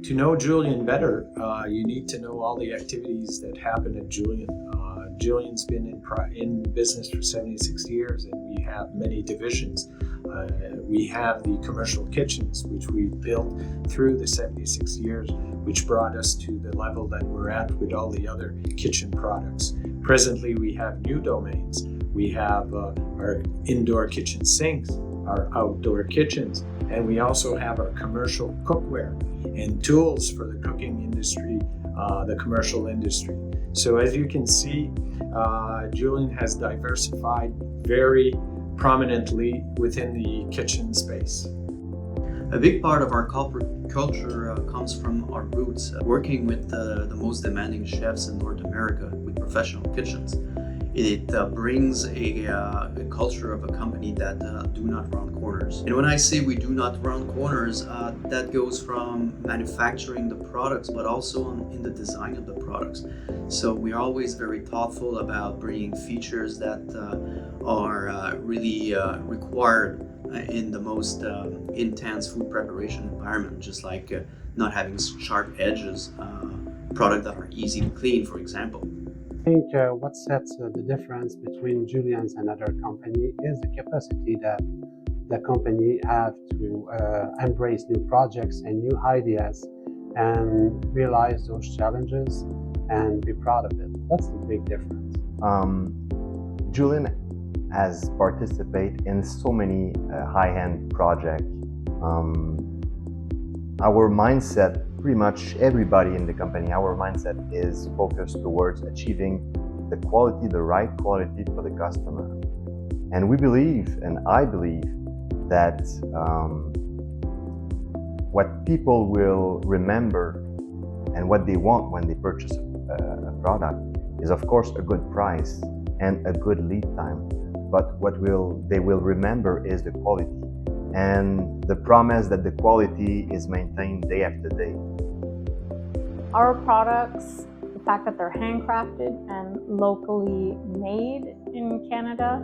To know Julien better, you need to know all the activities that happen at Julien. Julien's been in business for 76 years, and we have many divisions. We have the commercial kitchens, which we've built through the 76 years, which brought us to the level that we're at with all the other kitchen products. Presently, we have new domains. We have our indoor kitchen sinks, our outdoor kitchens, and we also have our commercial cookware and tools for the cooking industry, the commercial industry. So as you can see, Julien has diversified very prominently within the kitchen space. A big part of our corporate culture comes from our roots, working with the most demanding chefs in North America with professional kitchens. It brings a culture of a company that do not round corners. And when I say we do not round corners, that goes from manufacturing the products, but also in the design of the products. So we're always very thoughtful about bringing features that are really required in the most intense food preparation environment, just like not having sharp edges, products that are easy to clean, for example. I think what sets the difference between Julien's and other company is the capacity that the company have to embrace new projects and new ideas and realize those challenges and be proud of it. That's the big difference. Julien has participated in so many high-end projects. Our mindset, pretty much everybody in the company, our mindset is focused towards achieving the quality, the right quality for the customer. And we believe, and I believe, that what people will remember and what they want when they purchase a product is, of course, a good price and a good lead time. But what they will remember is the quality and the promise that the quality is maintained day after day. Our products, the fact that they're handcrafted and locally made in Canada,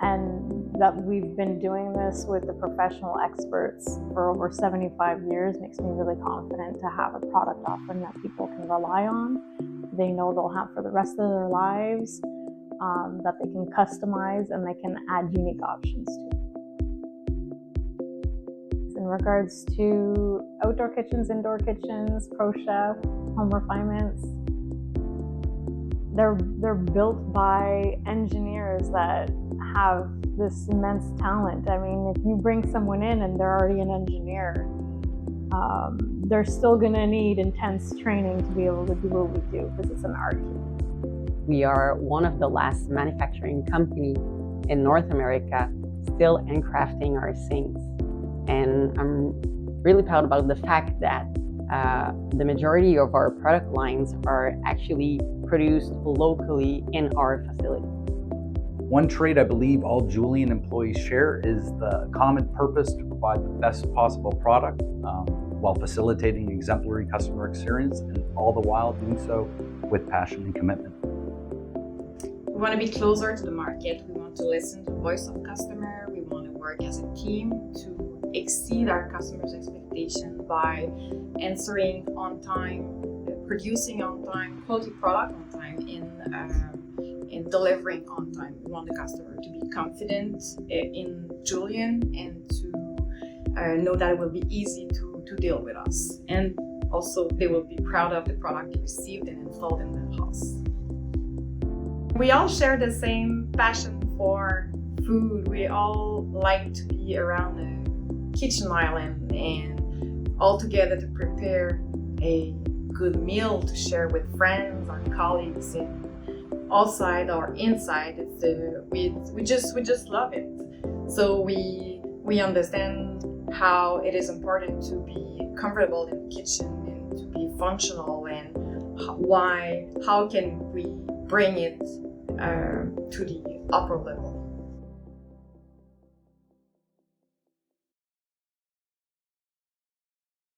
and that we've been doing this with the professional experts for over 75 years makes me really confident to have a product offering that people can rely on. They know they'll have for the rest of their lives, that they can customize and they can add unique options to. In regards to outdoor kitchens, indoor kitchens, pro chef, home refinements, they're built by engineers that have this immense talent. I mean, if you bring someone in and they're already an engineer, they're still going to need intense training to be able to do what we do because it's an art. We are one of the last manufacturing company in North America still handcrafting our sinks. And I'm really proud about the fact that the majority of our product lines are actually produced locally in our facility. One trait I believe all Julien employees share is the common purpose to provide the best possible product while facilitating exemplary customer experience, and all the while doing so with passion and commitment. We want to be closer to the market. We want to listen to the voice of customer. We want to work as a team to exceed our customers' expectations by answering on time, producing on time, quality product on time, in delivering on time. We want the customer to be confident in Julien and to know that it will be easy to deal with us. And also they will be proud of the product they received and installed in their house. We all share the same passion for food. We all like to be around the kitchen island and all together to prepare a good meal to share with friends or colleagues, and outside or inside. We just love it. So we understand how it is important to be comfortable in the kitchen and to be functional, and how can we bring it to the upper level.